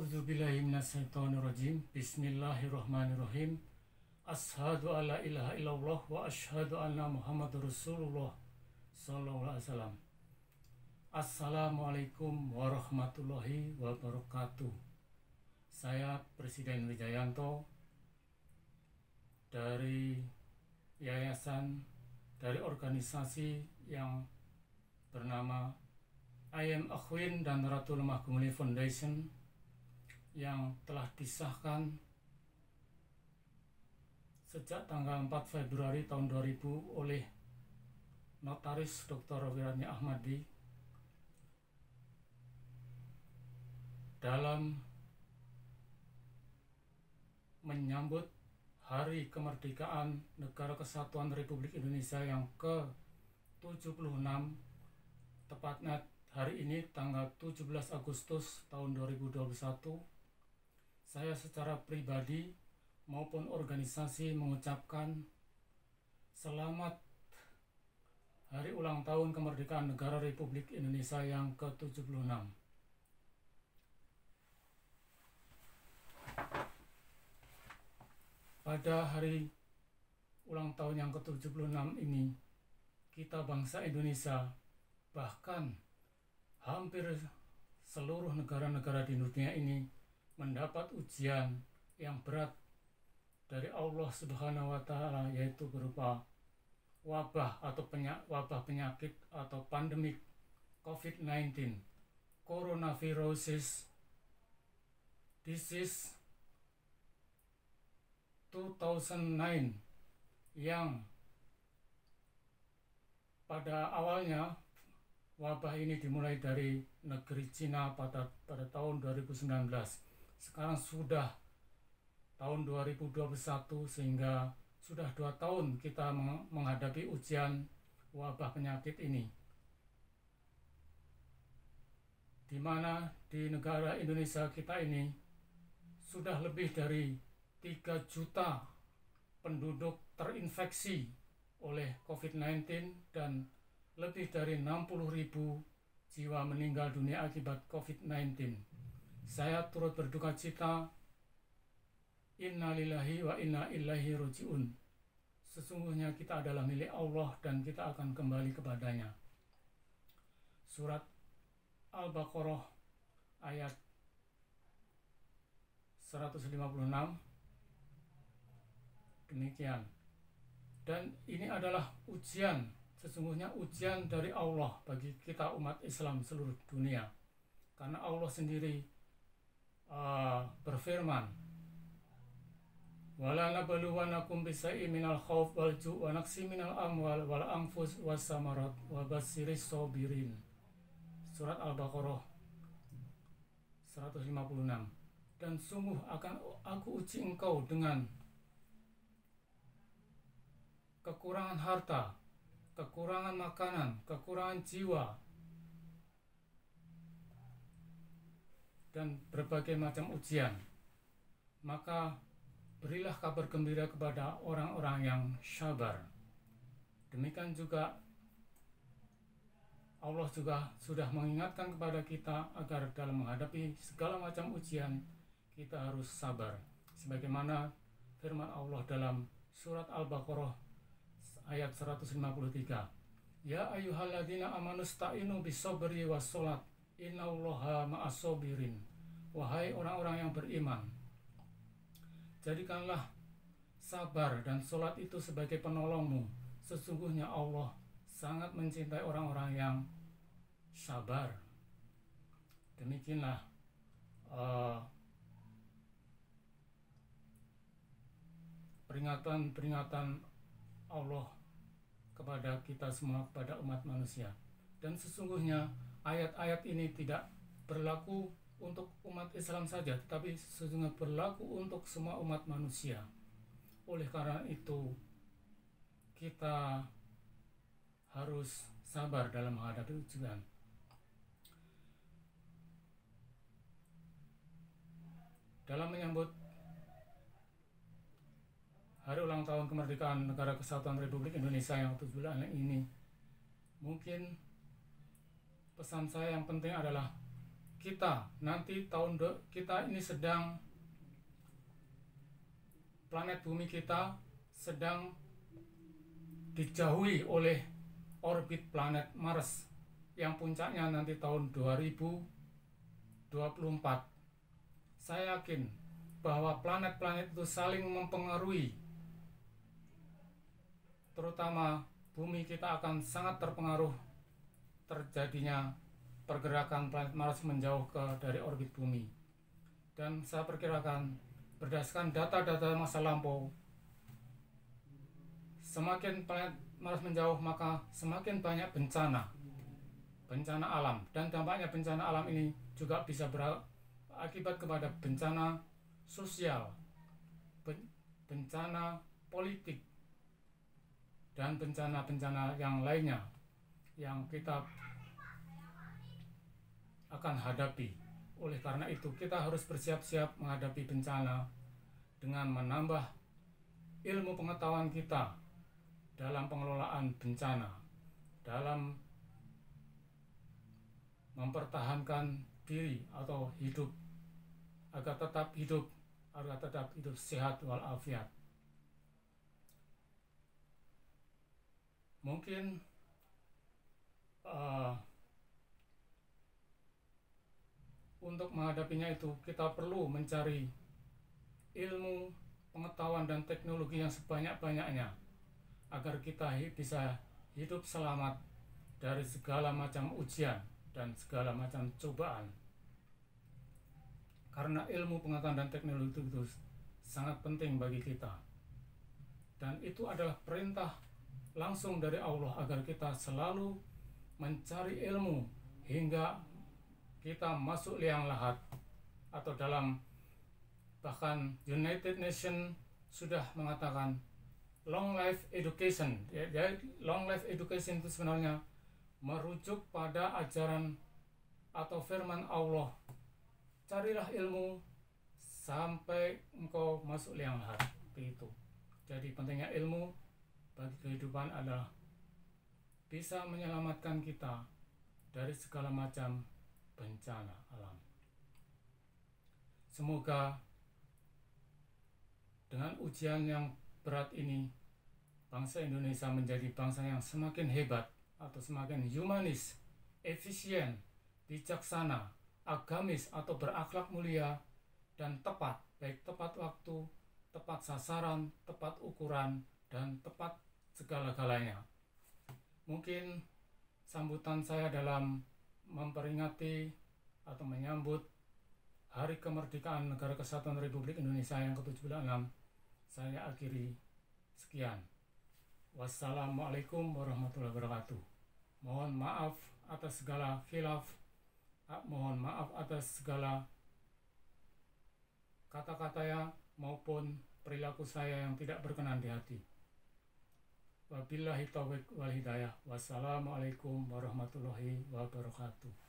A'udzubillahi minasyaitonirrajim. Bismillahirrahmanirrahim. Asyhadu alla ilaha illallah wa asyhadu anna Muhammadur Rasulullah sallallahu alaihi wasallam. Assalamualaikum warahmatullahi wabarakatuh. Saya Presiden Wijayanto dari organisasi yang bernama I Am Akhwin dan Ratu Lemah Gumulya Foundation yang telah disahkan sejak tanggal 4 Februari tahun 2000 oleh Notaris Dr. Wiranya Ahmadi dalam menyambut Hari Kemerdekaan Negara Kesatuan Republik Indonesia yang ke-76, tepatnya hari ini tanggal 17 Agustus tahun 2021. Saya secara pribadi maupun organisasi mengucapkan selamat Hari Ulang Tahun Kemerdekaan Negara Republik Indonesia yang ke-76. Pada hari ulang tahun yang ke-76 ini, kita bangsa Indonesia, bahkan hampir seluruh negara-negara di dunia ini mendapat ujian yang berat dari Allah Subhanahu wa Ta'ala, yaitu berupa wabah penyakit atau pandemik COVID-19, coronavirus disease 2009, yang pada awalnya wabah ini dimulai dari negeri Cina pada tahun 2019. Sekarang sudah tahun 2021, sehingga sudah 2 tahun kita menghadapi ujian wabah penyakit ini, di mana di negara Indonesia kita ini sudah lebih dari 3 juta penduduk terinfeksi oleh COVID-19 dan lebih dari 60.000 jiwa meninggal dunia akibat COVID-19. Saya turut berduka cita. Innalillahi wa inna ilaihi raji'un. Sesungguhnya kita adalah milik Allah dan kita akan kembali kepadanya. Surat Al-Baqarah ayat 156. Demikian. Dan ini adalah ujian, sesungguhnya ujian dari Allah bagi kita umat Islam seluruh dunia. Karena Allah sendiri berfirman, wala nabluwannakum bisyai'in minal khauf wal ju' wa naqsi minal amwal wal anfus was samarat wa basyiris sabirin. Surat Al-Baqarah 156. Dan sungguh akan aku uji engkau dengan kekurangan harta, kekurangan makanan, kekurangan jiwa, dan berbagai macam ujian. Maka berilah kabar gembira kepada orang-orang yang sabar. Demikian juga Allah juga sudah mengingatkan kepada kita agar dalam menghadapi segala macam ujian kita harus sabar. Sebagaimana firman Allah dalam surat Al-Baqarah ayat 153. Ya ayyuhalladzina amanu sta'inu bis-sabri was-shalah innallaha ma'as-sabirin. Wahai orang-orang yang beriman, jadikanlah sabar dan sholat itu sebagai penolongmu. Sesungguhnya Allah sangat mencintai orang-orang yang sabar. Demikianlah peringatan Allah kepada kita semua, kepada umat manusia. Dan sesungguhnya ayat-ayat ini tidak berlaku untuk umat Islam saja, tetapi sesungguhnya berlaku untuk semua umat manusia. Oleh karena itu, kita harus sabar dalam menghadapi ujian. Dalam menyambut Hari Ulang Tahun Kemerdekaan Negara Kesatuan Republik Indonesia yang ke-76 ini, mungkin pesan saya yang penting adalah kita nanti kita ini sedang, planet bumi kita sedang dijauhi oleh orbit planet Mars yang puncaknya nanti tahun 2024. Saya yakin bahwa planet-planet itu saling mempengaruhi, terutama bumi kita akan sangat terpengaruh terjadinya pergerakan planet Mars menjauh dari orbit bumi. Dan saya perkirakan berdasarkan data-data masa lampau, semakin planet Mars menjauh maka semakin banyak bencana alam, dan dampaknya bencana alam ini juga bisa berakibat kepada bencana sosial, bencana politik, dan bencana-bencana yang lainnya yang kita akan hadapi. Oleh karena itu kita harus bersiap-siap menghadapi bencana dengan menambah ilmu pengetahuan kita dalam pengelolaan bencana, dalam mempertahankan diri atau hidup agar tetap hidup sehat walafiat. Mungkin untuk menghadapinya itu kita perlu mencari ilmu, pengetahuan, dan teknologi yang sebanyak-banyaknya agar kita bisa hidup selamat dari segala macam ujian dan segala macam cobaan. Karena ilmu, pengetahuan, dan teknologi itu sangat penting bagi kita, dan itu adalah perintah langsung dari Allah agar kita selalu mencari ilmu hingga kita masuk liang lahat, atau dalam bahkan United Nations sudah mengatakan long life education. Jadi long life education itu sebenarnya merujuk pada ajaran atau firman Allah, carilah ilmu sampai engkau masuk liang lahat. Begitu. Jadi pentingnya ilmu bagi kehidupan adalah bisa menyelamatkan kita dari segala macam bencana alam. Semoga dengan ujian yang berat ini, bangsa Indonesia menjadi bangsa yang semakin hebat atau semakin humanis, efisien, bijaksana, agamis atau berakhlak mulia, dan tepat, baik tepat waktu, tepat sasaran, tepat ukuran, dan tepat segala-galanya. Mungkin sambutan saya dalam memperingati atau menyambut Hari Kemerdekaan Negara Kesatuan Republik Indonesia yang ke-76 saya akhiri sekian. Wassalamualaikum warahmatullahi wabarakatuh. Mohon maaf atas segala khilaf, mohon maaf atas segala kata-kata maupun perilaku saya yang tidak berkenan di hati. Wabillahi taufiq wal hidayah. Wassalamualaikum warahmatullahi wabarakatuh.